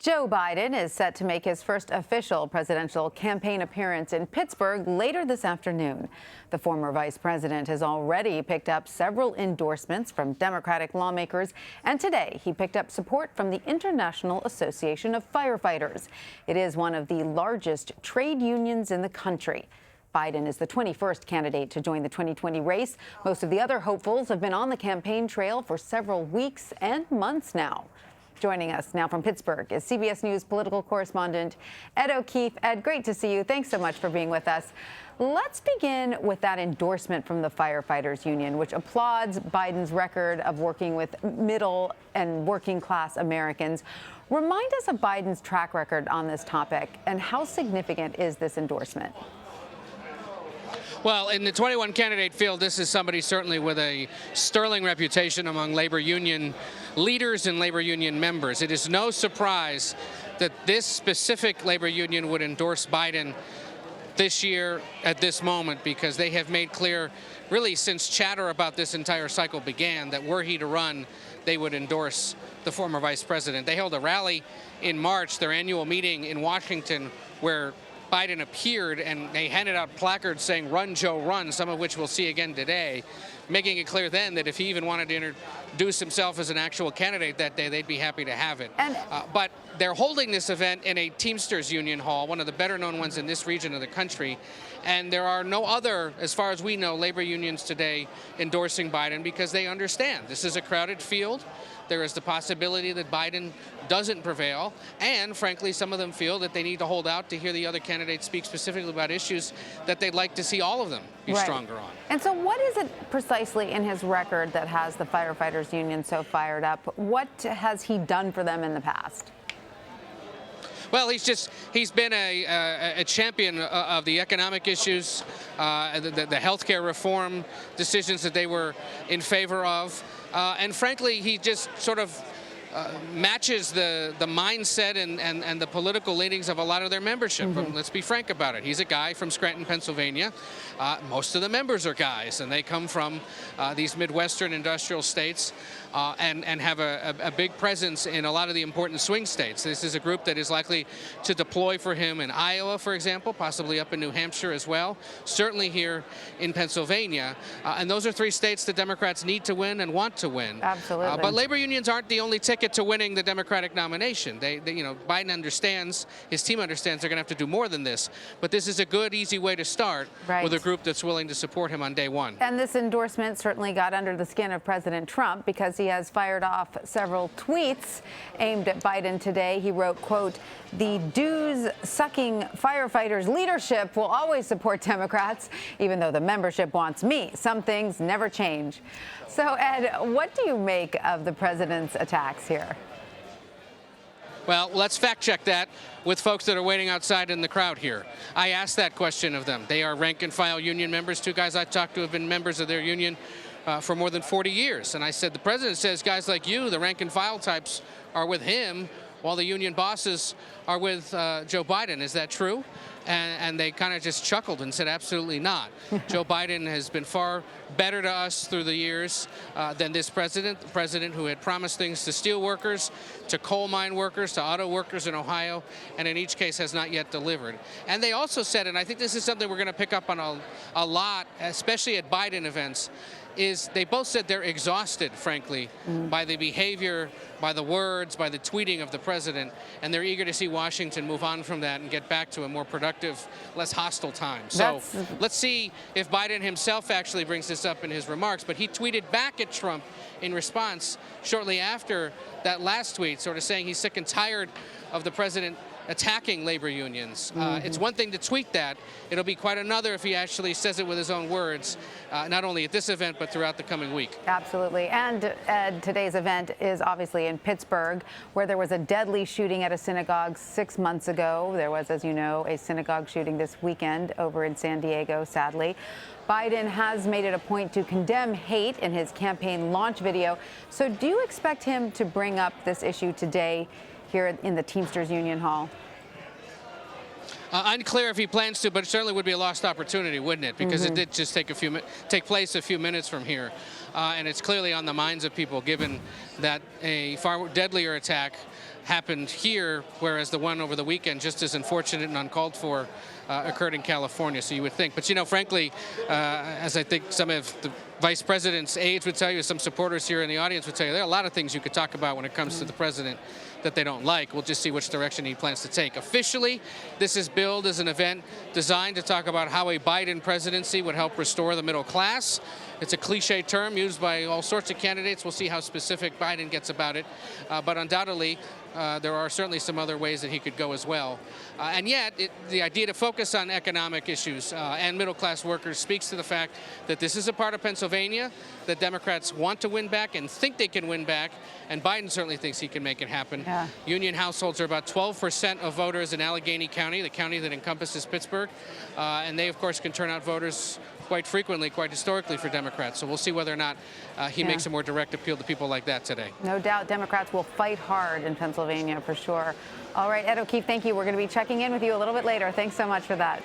Joe Biden is set to make his first official presidential campaign appearance in Pittsburgh later this afternoon. The former vice president has already picked up several endorsements from Democratic lawmakers, and today he picked up support from the International Association of Firefighters. It is one of the largest trade unions in the country. Biden is the 21st candidate to join the 2020 race. Most of the other hopefuls have been on the campaign trail for several weeks and months now. Joining us now from Pittsburgh is CBS News political correspondent Ed O'Keefe. Ed, great to see you. Thanks so much for being with us. Let's begin with that endorsement from the firefighters union, which applauds Biden's record of working with middle and working class Americans. Remind us of Biden's track record on this topic, and how significant is this endorsement? Well, in the 21 candidate field, this is somebody certainly with a sterling reputation among labor union leaders and labor union members. It is no surprise that this specific labor union would endorse Biden this year at this moment, because they have made clear, really since chatter about this entire cycle began, that were he to run, they would endorse the former vice president. They held a rally in March, their annual meeting in Washington, where Biden appeared, and they handed out placards saying, "Run, Joe, run," some of which we'll see again today, making it clear then that if he even wanted to introduce himself as an actual candidate that day, they'd be happy to have it. But they're holding this event in a Teamsters Union Hall, one of the better-known ones in this region of the country, and there are no other, as far as we know, labor unions today endorsing Biden, because they understand this is a crowded field. There is the possibility that Biden doesn't prevail, and frankly, some of them feel that they need to hold out to hear the other candidates speak specifically about issues that they'd like to see all of them be stronger on. And so what is it precisely in his record that has the firefighters union so fired up? What has he done for them in the past? Well, he's been a champion of the economic issues, the health care reform decisions that they were in favor of. And frankly, he just sort of matches the mindset and the political leanings of a lot of their membership. Let's be frank about it. He's a guy from Scranton, Pennsylvania. Most of the members are guys, and they come from these Midwestern industrial states and have a big presence in a lot of the important swing states. This is a group that is likely to deploy for him in Iowa, for example, possibly up in New Hampshire as well, certainly here in Pennsylvania. And those are three states the Democrats need to win and want to win. Absolutely. But labor unions aren't the only ticket to winning the Democratic nomination. Biden understands, his team understands they're going to have to do more than this. But this is a good, easy way to start with a group that's willing to support him on day one. And this endorsement certainly got under the skin of President Trump, because he has fired off several tweets aimed at Biden today. He wrote, quote, "The dues-sucking firefighters leadership will always support Democrats, even though the membership wants me. Some things never change." So, Ed, what do you make of the president's attacks here? Well, let's fact check that with folks that are waiting outside in the crowd here. I asked that question of them. They are rank and file union members. Two guys I talked to have been members of their union for more than 40 years. And I said, the president says guys like you, the rank and file types, are with him, while the union bosses are with Joe Biden. Is that true? And they kind of just chuckled and said, absolutely not. Joe Biden has been far better to us through the years than this president, the president who had promised things to steel workers, to coal mine workers, to auto workers in Ohio, and in each case has not yet delivered. And they also said, and I think this is something we're going to pick up on a lot, especially at Biden events, is they both said they're exhausted, frankly, by the behavior, by the words, by the tweeting of the president, and they're eager to see Washington move on from that and get back to a more productive, less hostile time. So let's see if Biden himself actually brings this up in his remarks. But he tweeted back at Trump in response shortly after that last tweet, sort of saying he's sick and tired of the president attacking labor unions. It's one thing to tweet that. It'll be quite another if he actually says it with his own words, not only at this event, but throughout the coming week. Absolutely. And Ed, today's event is obviously in Pittsburgh, where there was a deadly shooting at a synagogue 6 months ago. There was, as you know, a synagogue shooting this weekend over in San Diego, sadly. Biden has made it a point to condemn hate in his campaign launch video. So do you expect him to bring up this issue today here in the Teamsters Union Hall? Unclear if he plans to, but it certainly would be a lost opportunity, wouldn't it? Because it did just take place a few minutes from here. And it's clearly on the minds of people, given that a far deadlier attack happened here, whereas the one over the weekend, just as unfortunate and uncalled for, occurred in California. So you would think. But, you know, frankly, as I think some of the vice president's aides would tell you, some supporters here in the audience would tell you, there are a lot of things you could talk about when it comes to the president that they don't like. We'll just see which direction he plans to take. Officially, this is billed as an event designed to talk about how a Biden presidency would help restore the middle class. It's a cliche term used by all sorts of candidates. We'll see how specific Biden gets about it. But undoubtedly, there are certainly some other ways that he could go as well. And yet, the idea to focus on economic issues and middle-class workers speaks to the fact that this is a part of Pennsylvania that Democrats want to win back and think they can win back, and Biden certainly thinks he can make it happen. Yeah. Union households are about 12% of voters in Allegheny County, the county that encompasses Pittsburgh, and they, of course, can turn out voters quite frequently, quite historically for Democrats. So we'll see whether or not he makes a more direct appeal to people like that today. No doubt Democrats will fight hard in Pennsylvania for sure. All right, Ed O'Keefe, thank you. We're going to be checking in with you a little bit later. Thanks so much for that.